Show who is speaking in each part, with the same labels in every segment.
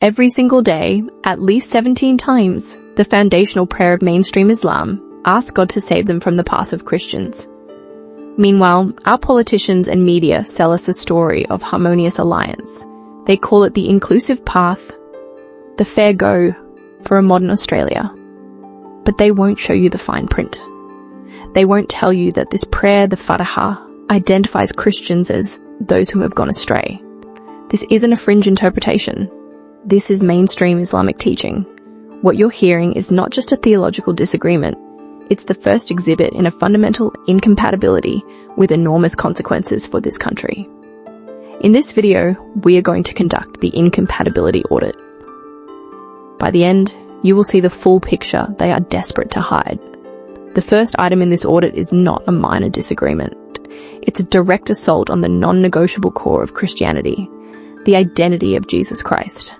Speaker 1: Every single day, at least 17 times, the foundational prayer of mainstream Islam asks God to save them from the path of Christians. Meanwhile, our politicians and media sell us a story of harmonious alliance. They call it the inclusive path, the fair go for a modern Australia. But they won't show you the fine print. They won't tell you that this prayer, the Fatiha, identifies Christians as those who have gone astray. This isn't a fringe interpretation. This is mainstream Islamic teaching. What you're hearing is not just a theological disagreement. It's the first exhibit in a fundamental incompatibility with enormous consequences for this country. In this video, we are going to conduct the Incompatibility Audit. By the end, you will see the full picture they are desperate to hide. The first item in this audit is not a minor disagreement. It's a direct assault on the non-negotiable core of Christianity, the identity of Jesus Christ.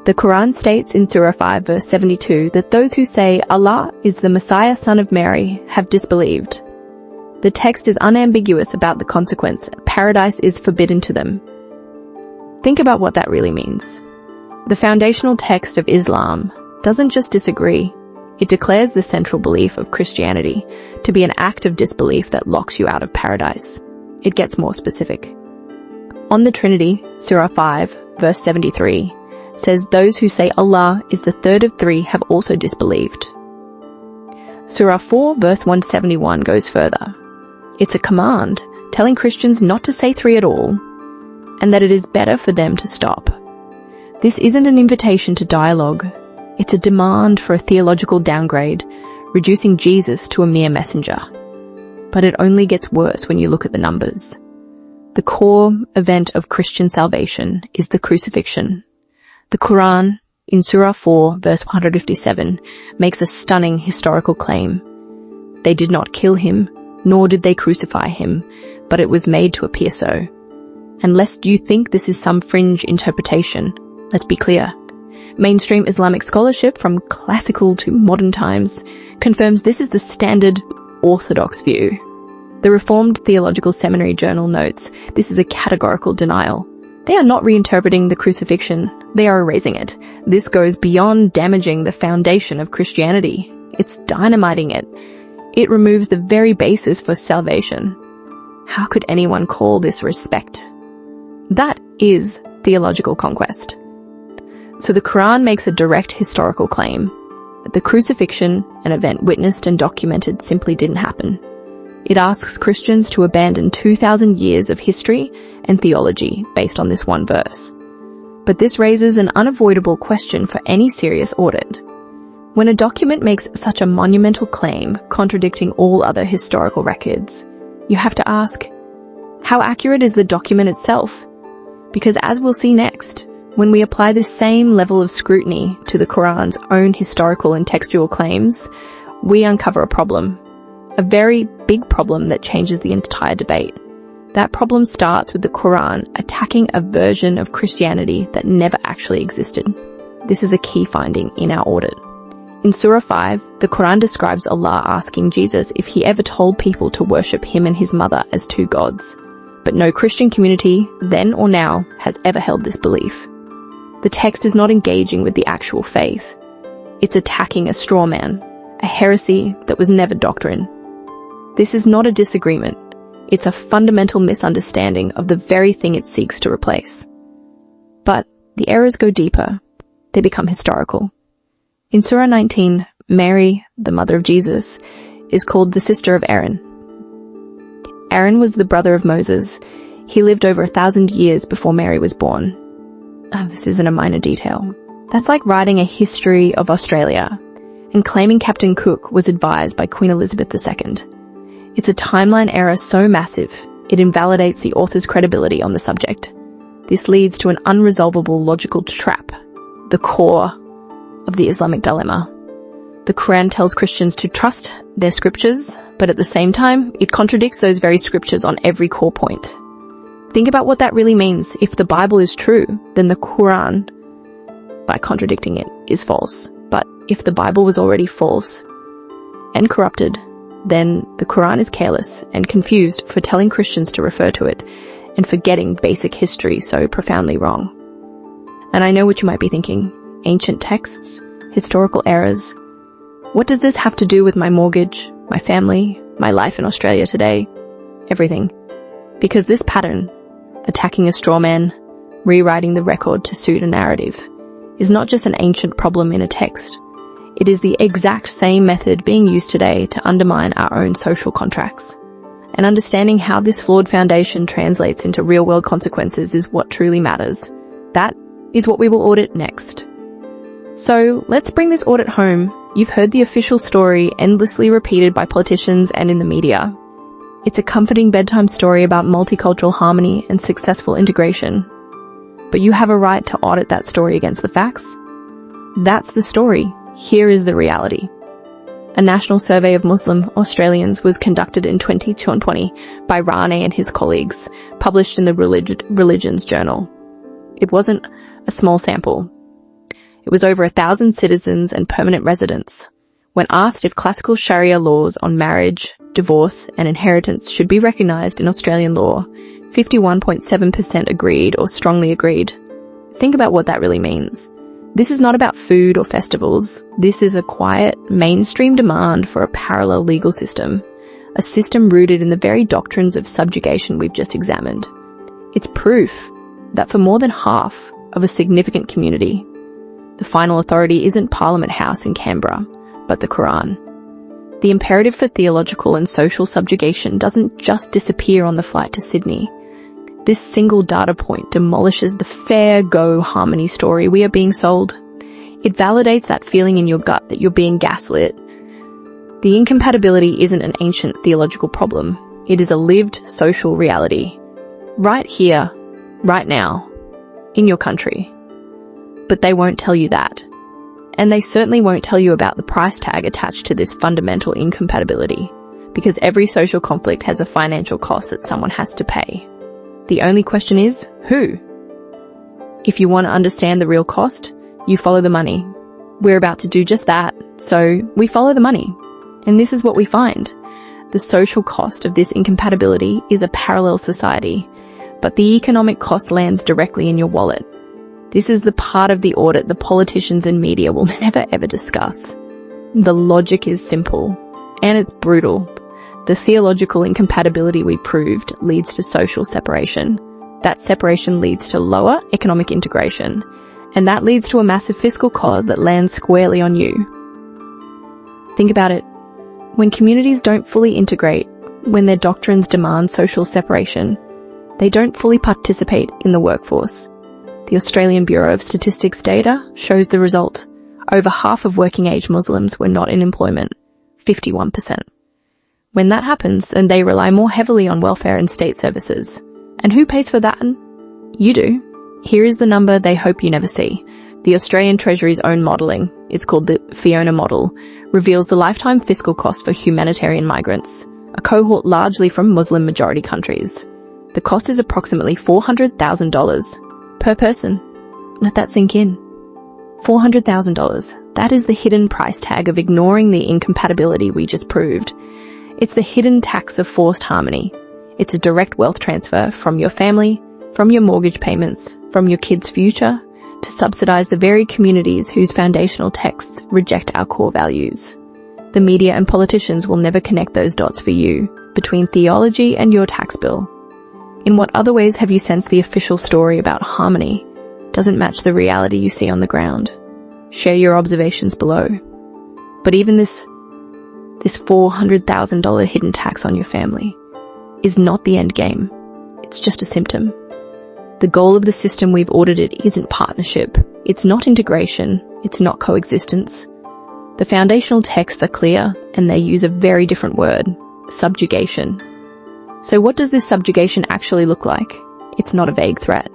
Speaker 1: The Quran states in Surah 5 verse 72 that those who say Allah is the Messiah son of Mary have disbelieved. The text is unambiguous about the consequence. Paradise is forbidden to them. Think about what that really means. The foundational text of Islam doesn't just disagree, it declares the central belief of Christianity to be an act of disbelief that locks you out of paradise. It gets more specific. On the Trinity, Surah 5 verse 73 says those who say Allah is the third of three have also disbelieved. Surah 4 verse 171 goes further. It's a command telling Christians not to say three at all, and that it is better for them to stop. This isn't an invitation to dialogue. It's a demand for a theological downgrade, reducing Jesus to a mere messenger. But it only gets worse when you look at the numbers. The core event of Christian salvation is the crucifixion. The Quran, in Surah 4, verse 157, makes a stunning historical claim. They did not kill him, nor did they crucify him, but it was made to appear so. And lest you think this is some fringe interpretation, let's be clear. Mainstream Islamic scholarship from classical to modern times confirms this is the standard orthodox view. The Reformed Theological Seminary Journal notes this is a categorical denial. They are not reinterpreting the crucifixion, they are erasing it. This goes beyond damaging the foundation of Christianity. It's dynamiting it. It removes the very basis for salvation. How could anyone call this respect? That is theological conquest. So the Quran makes a direct historical claim. The crucifixion, an event witnessed and documented, simply didn't happen. It asks Christians to abandon 2,000 years of history and theology based on this one verse. But this raises an unavoidable question for any serious audit. When a document makes such a monumental claim contradicting all other historical records, you have to ask, how accurate is the document itself? Because as we'll see next, when we apply this same level of scrutiny to the Quran's own historical and textual claims, we uncover a problem. A very big problem that changes the entire debate. That problem starts with the Quran attacking a version of Christianity that never actually existed. This is a key finding in our audit. In Surah 5, the Quran describes Allah asking Jesus if he ever told people to worship him and his mother as two gods. But no Christian community, then or now, has ever held this belief. The text is not engaging with the actual faith. It's attacking a straw man, a heresy that was never doctrine. This is not a disagreement. It's a fundamental misunderstanding of the very thing it seeks to replace. But the errors go deeper. They become historical. In Surah 19, Mary, the mother of Jesus, is called the sister of Aaron. Aaron was the brother of Moses. He lived over 1,000 years before Mary was born. This isn't a minor detail. That's like writing a history of Australia and claiming Captain Cook was advised by Queen Elizabeth II. It's a timeline error so massive, it invalidates the author's credibility on the subject. This leads to an unresolvable logical trap, the core of the Islamic dilemma. The Quran tells Christians to trust their scriptures, but at the same time, it contradicts those very scriptures on every core point. Think about what that really means. If the Bible is true, then the Quran, by contradicting it, is false. But if the Bible was already false and corrupted, then the Quran is careless and confused for telling Christians to refer to it and for getting basic history so profoundly wrong. And I know what you might be thinking. Ancient texts, historical errors. What does this have to do with my mortgage, my family, my life in Australia today? Everything. Because this pattern, attacking a straw man, rewriting the record to suit a narrative, is not just an ancient problem in a text. It is the exact same method being used today to undermine our own social contracts. And understanding how this flawed foundation translates into real-world consequences is what truly matters. That is what we will audit next. So let's bring this audit home. You've heard the official story endlessly repeated by politicians and in the media. It's a comforting bedtime story about multicultural harmony and successful integration. But you have a right to audit that story against the facts. That's the story. Here is the reality. A national survey of Muslim Australians was conducted in 2020 by Rane and his colleagues, published in the Religions Journal. It wasn't a small sample. It was over 1,000 citizens and permanent residents. When asked if classical Sharia laws on marriage, divorce, and inheritance should be recognised in Australian law, 51.7% agreed or strongly agreed. Think about what that really means. This is not about food or festivals. This is a quiet, mainstream demand for a parallel legal system, a system rooted in the very doctrines of subjugation we've just examined. It's proof that for more than half of a significant community, the final authority isn't Parliament House in Canberra, but the Quran. The imperative for theological and social subjugation doesn't just disappear on the flight to Sydney. This single data point demolishes the fair go harmony story we are being sold. It validates that feeling in your gut that you're being gaslit. The incompatibility isn't an ancient theological problem. It is a lived social reality. Right here, right now, in your country. But they won't tell you that. And they certainly won't tell you about the price tag attached to this fundamental incompatibility, because every social conflict has a financial cost that someone has to pay. The only question is, who? If you want to understand the real cost, you follow the money. We're about to do just that, so we follow the money. And this is what we find. The social cost of this incompatibility is a parallel society, but the economic cost lands directly in your wallet. This is the part of the audit the politicians and media will never ever discuss. The logic is simple, and it's brutal. The theological incompatibility we proved leads to social separation. That separation leads to lower economic integration, and that leads to a massive fiscal cost that lands squarely on you. Think about it. When communities don't fully integrate, when their doctrines demand social separation, they don't fully participate in the workforce. The Australian Bureau of Statistics data shows the result. Over half of working-age Muslims were not in employment, 51%. When that happens, and they rely more heavily on welfare and state services. And who pays for that? You do. Here is the number they hope you never see. The Australian Treasury's own modelling, it's called the Fiona model, reveals the lifetime fiscal cost for humanitarian migrants, a cohort largely from Muslim-majority countries. The cost is approximately $400,000 per person. Let that sink in. $400,000. That is the hidden price tag of ignoring the incompatibility we just proved. It's the hidden tax of forced harmony. It's a direct wealth transfer from your family, from your mortgage payments, from your kids' future, to subsidize the very communities whose foundational texts reject our core values. The media and politicians will never connect those dots for you, between theology and your tax bill. In what other ways have you sensed the official story about harmony doesn't match the reality you see on the ground? Share your observations below. But even this $400,000 hidden tax on your family is not the end game. It's just a symptom. The goal of the system we've audited isn't partnership. It's not integration. It's not coexistence. The foundational texts are clear, and they use a very different word: subjugation. So what does this subjugation actually look like? It's not a vague threat.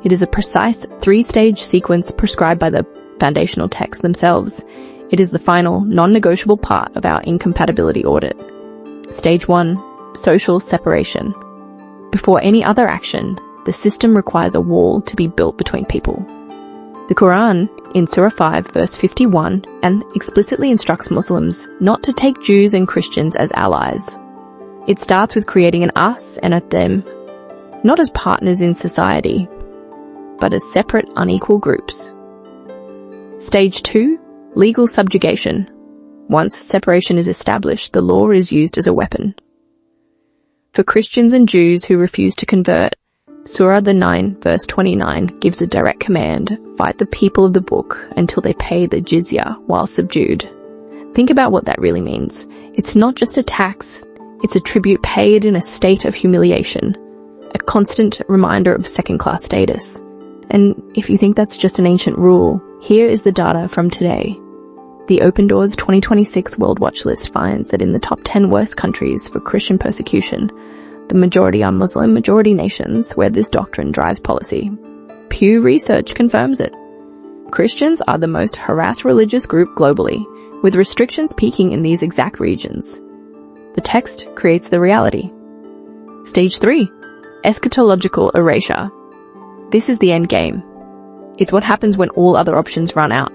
Speaker 1: It is a precise 3-stage sequence prescribed by the foundational texts themselves. It is the final, non-negotiable part of our incompatibility audit. Stage 1, social separation. Before any other action, the system requires a wall to be built between people. The Quran, in Surah 5, verse 51, and explicitly instructs Muslims not to take Jews and Christians as allies. It starts with creating an us and a them, not as partners in society, but as separate, unequal groups. Stage 2. Legal subjugation. Once separation is established, the law is used as a weapon. For Christians and Jews who refuse to convert, Surah 9, verse 29 gives a direct command: fight the people of the book until they pay the jizya while subdued. Think about what that really means. It's not just a tax, it's a tribute paid in a state of humiliation, a constant reminder of second-class status. And if you think that's just an ancient rule, here is the data from today. The Open Doors 2026 World Watch List finds that in the top 10 worst countries for Christian persecution, the majority are Muslim majority nations where this doctrine drives policy. Pew Research confirms it. Christians are the most harassed religious group globally, with restrictions peaking in these exact regions. The text creates the reality. Stage 3. Eschatological erasure. This is the end game. It's what happens when all other options run out.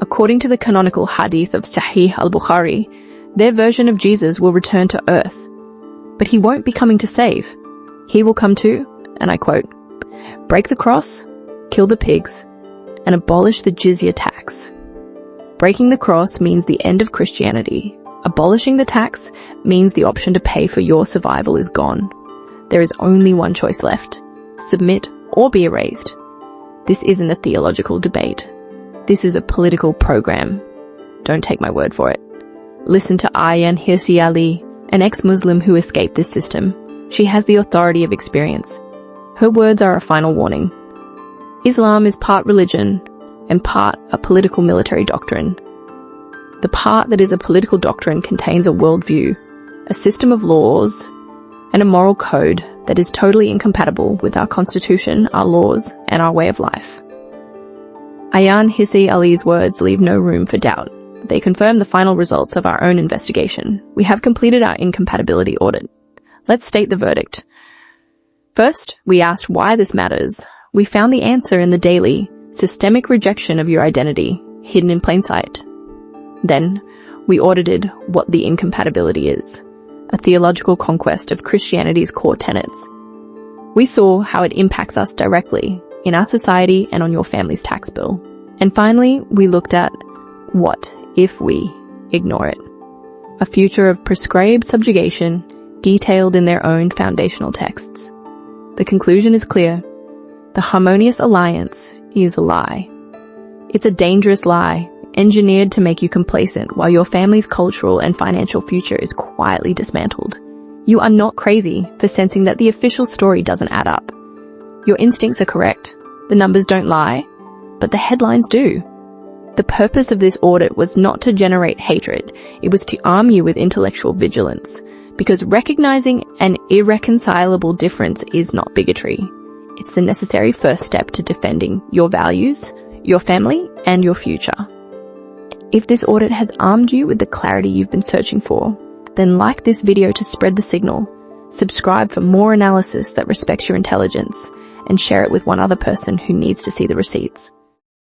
Speaker 1: According to the canonical hadith of Sahih al-Bukhari, their version of Jesus will return to earth. But he won't be coming to save. He will come to, and I quote, break the cross, kill the pigs, and abolish the jizya tax. Breaking the cross means the end of Christianity. Abolishing the tax means the option to pay for your survival is gone. There is only one choice left: submit or be erased. This isn't a theological debate. This is a political program. Don't take my word for it. Listen to Ayaan Hirsi Ali, an ex-Muslim who escaped this system. She has the authority of experience. Her words are a final warning. Islam is part religion and part a political military doctrine. The part that is a political doctrine contains a worldview, a system of laws, and a moral code that is totally incompatible with our constitution, our laws, and our way of life. Ayaan Hirsi Ali's words leave no room for doubt. They confirm the final results of our own investigation. We have completed our incompatibility audit. Let's state the verdict. First, we asked why this matters. We found the answer in the daily, systemic rejection of your identity, hidden in plain sight. Then, we audited what the incompatibility is, a theological conquest of Christianity's core tenets. We saw how it impacts us directly, in our society and on your family's tax bill. And finally, we looked at what if we ignore it? A future of prescribed subjugation detailed in their own foundational texts. The conclusion is clear. The harmonious alliance is a lie. It's a dangerous lie, engineered to make you complacent while your family's cultural and financial future is quietly dismantled. You are not crazy for sensing that the official story doesn't add up. Your instincts are correct. The numbers don't lie, but the headlines do. The purpose of this audit was not to generate hatred. It was to arm you with intellectual vigilance, because recognizing an irreconcilable difference is not bigotry. It's the necessary first step to defending your values, your family, and your future. If this audit has armed you with the clarity you've been searching for, then like this video to spread the signal, subscribe for more analysis that respects your intelligence, and share it with one other person who needs to see the receipts.